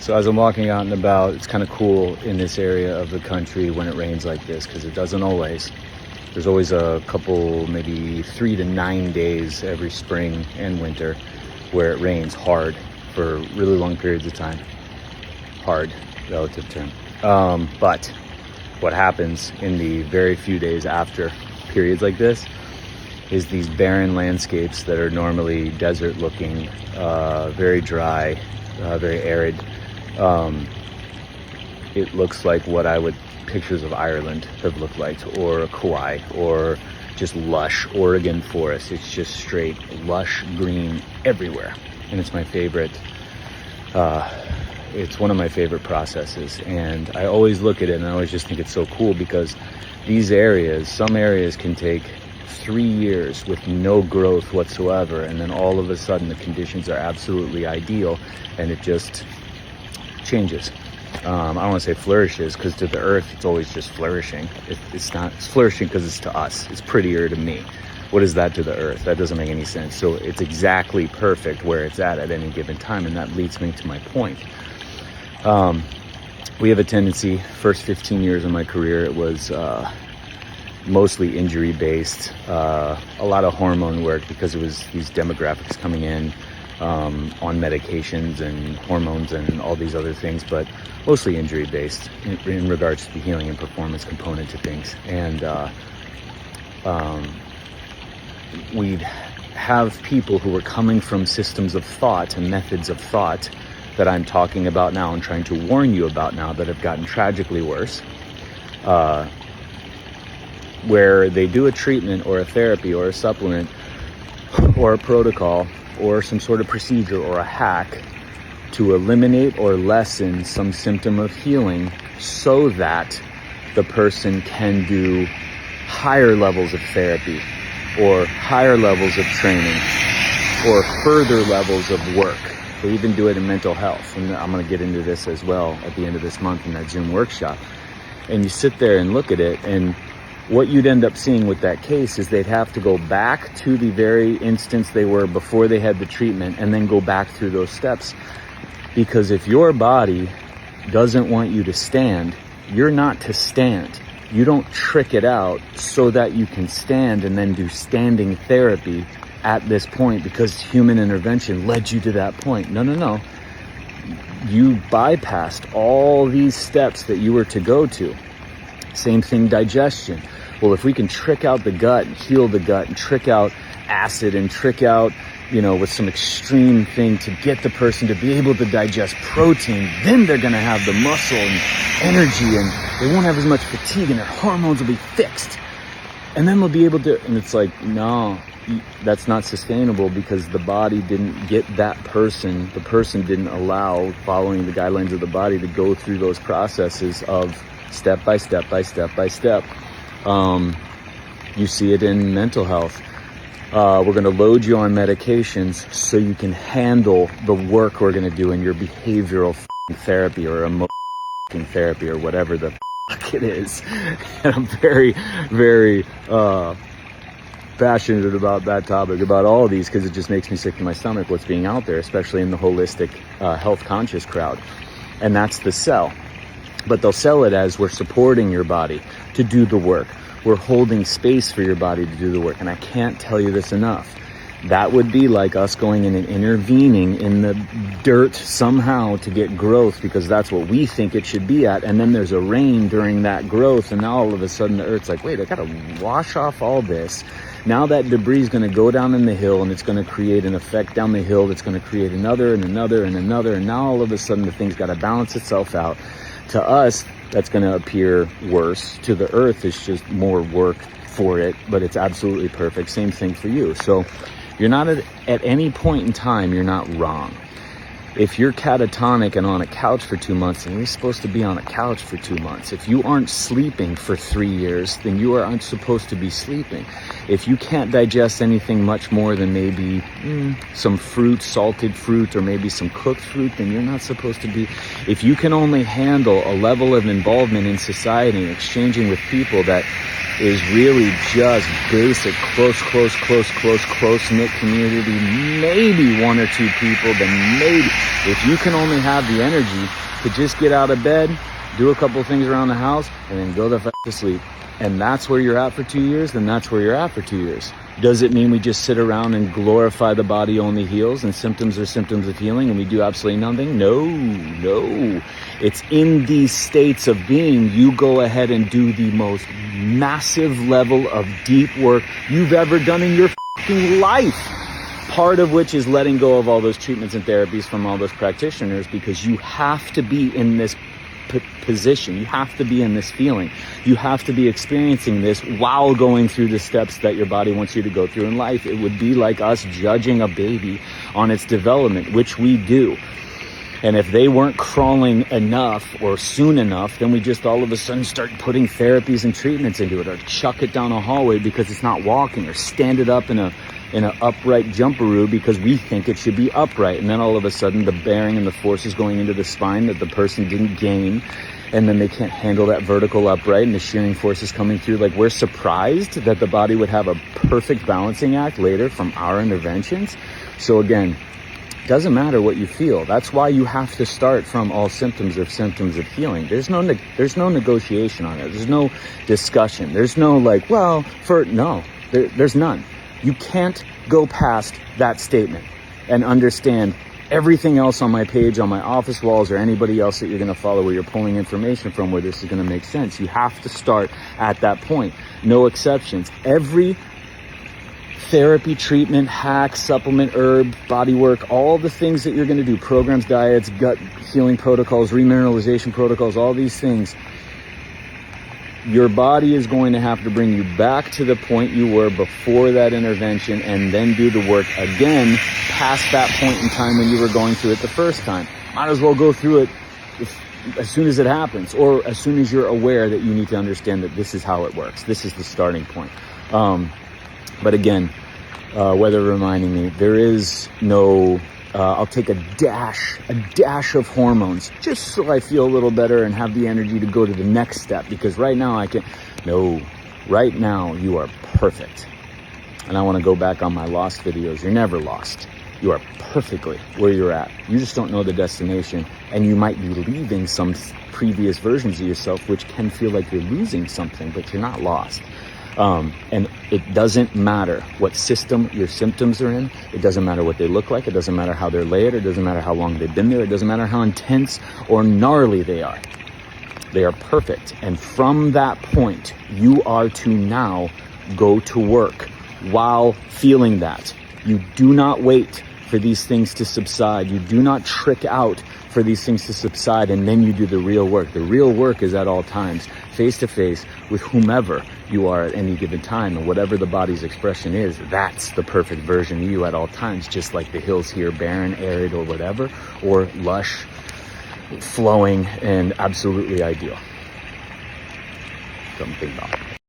So as I'm walking out and about, it's kind of cool in this area of the country when it rains like this, because it doesn't always. There's always a couple, maybe 3 to 9 days every spring and winter where it rains hard for really long periods of time. Hard, relative term. But what happens in the very few days after periods like this is these barren landscapes that are normally desert looking, very dry, very arid. It looks like what I would pictures of Ireland have looked like, or Kauai, or just lush Oregon forest. It's just straight lush green everywhere, and it's my favorite. It's one of my favorite processes, and I always look at it and I always just think it's so cool, because these areas, some areas can take 3 years with no growth whatsoever, and then all of a sudden the conditions are absolutely ideal and it just changes. I don't want to say flourishes, because to the earth it's always just flourishing. It's not, it's flourishing because it's to us. It's prettier to me. What is that to the earth? That doesn't make any sense. So it's exactly perfect where it's at any given time, and that leads me to my point. We have a tendency, first 15 years of my career, it was mostly injury based, a lot of hormone work, because it was these demographics coming in on medications and hormones and all these other things, but mostly injury based in regards to the healing and performance component to things. And we'd have people who were coming from systems of thought and methods of thought that I'm talking about now and trying to warn you about now, that have gotten tragically worse, where they do a treatment or a therapy or a supplement or a protocol or some sort of procedure or a hack to eliminate or lessen some symptom of healing, so that the person can do higher levels of therapy or higher levels of training or further levels of work. They even do it in mental health, and I'm going to get into this as well at the end of this month in that Zoom workshop. And you sit there and look at it, and what you'd end up seeing with that case is they'd have to go back to the very instance they were before they had the treatment, and then go back through those steps. Because if your body doesn't want you to stand, you're not to stand. You don't trick it out so that you can stand and then do standing therapy at this point because human intervention led you to that point. No. You bypassed all these steps that you were to go to. Same thing, digestion. Well, if we can trick out the gut and heal the gut and trick out acid and trick out, with some extreme thing to get the person to be able to digest protein, then they're going to have the muscle and energy, and they won't have as much fatigue, and their hormones will be fixed. And then they'll be able to, and it's like, no, that's not sustainable, because the body didn't get that person. The person didn't allow, following the guidelines of the body, to go through those processes of step by step by step by step. You see it in mental health. We're going to load you on medications so you can handle the work we're going to do in your behavioral therapy or emotional therapy or whatever the it is. And I'm very, very passionate about that topic, about all of these, because it just makes me sick to my stomach what's being out there, especially in the holistic health conscious crowd. And that's the sell. But they'll sell it as, we're supporting your body to do the work. We're holding space for your body to do the work. And I can't tell you this enough. That would be like us going in and intervening in the dirt somehow to get growth, because that's what we think it should be at. And then there's a rain during that growth, and now all of a sudden the earth's like, wait, I gotta wash off all this. Now that debris is going to go down in the hill, and it's going to create an effect down the hill that's going to create another and another and another. And now all of a sudden the thing's got to balance itself out. To us, that's going to appear worse. To the earth, it's just more work for it, but it's absolutely perfect. Same thing for you. So you're not at any point in time, you're not wrong. If you're catatonic and on a couch for 2 months, then you're supposed to be on a couch for 2 months. If you aren't sleeping for 3 years, then you aren't supposed to be sleeping. If you can't digest anything much more than maybe some fruit, salted fruit, or maybe some cooked fruit, then you're not supposed to be. If you can only handle a level of involvement in society and exchanging with people that is really just basic, close-knit community, maybe 1 or 2 people, then maybe If you can only have the energy to just get out of bed, do a couple things around the house, and then go the f*** to sleep, and that's where you're at for 2 years, then that's where you're at for 2 years. Does it mean we just sit around and glorify the body only heals and symptoms are symptoms of healing and we do absolutely nothing? No. It's in these states of being, you go ahead and do the most massive level of deep work you've ever done in your fucking life. Part of which is letting go of all those treatments and therapies from all those practitioners, because you have to be in this position. You have to be in this feeling. You have to be experiencing this while going through the steps that your body wants you to go through in life. It would be like us judging a baby on its development, which we do. And if they weren't crawling enough or soon enough, then we just all of a sudden start putting therapies and treatments into it, or chuck it down a hallway because it's not walking, or stand it up in an upright jumperoo because we think it should be upright. And then all of a sudden the bearing and the force is going into the spine that the person didn't gain. And then they can't handle that vertical upright and the shearing force is coming through. Like, we're surprised that the body would have a perfect balancing act later from our interventions. So again, doesn't matter what you feel. That's why you have to start from all symptoms of healing. There's no negotiation on it. There's no discussion. There's no like, well, there's none. You can't go past that statement and understand everything else on my page, on my office walls, or anybody else that you're going to follow where you're pulling information from where this is going to make sense. You have to start at that point. No exceptions. Every therapy, treatment, hack, supplement, herb, body work, all the things that you're going to do, programs, diets, gut healing protocols, remineralization protocols, all these things, your body is going to have to bring you back to the point you were before that intervention, and then do the work again past that point in time when you were going through it the first time. Might as well go through it as soon as it happens, or as soon as you're aware that you need to understand that this is how it works. This is the starting point. But again, weather reminding me, there is no, I'll take a dash of hormones just so I feel a little better and have the energy to go to the next step, because right now right now you are perfect. And I want to go back on my lost videos. You're never lost. You are perfectly where you're at. You just don't know the destination, and you might be leaving some previous versions of yourself, which can feel like you're losing something, but you're not lost. And it doesn't matter what system your symptoms are in. It doesn't matter what they look like. It doesn't matter how they're layered. It doesn't matter how long they've been there. It doesn't matter how intense or gnarly they are. They are perfect. And from that point, you are to now go to work while feeling that. You do not wait for these things to subside. You do not trick out for these things to subside, and then you do the real work. The real work is at all times, face to face with whomever you are at any given time, and whatever the body's expression is, that's the perfect version of you at all times, just like the hills here, barren, arid, or whatever, or lush, flowing, and absolutely ideal. Something about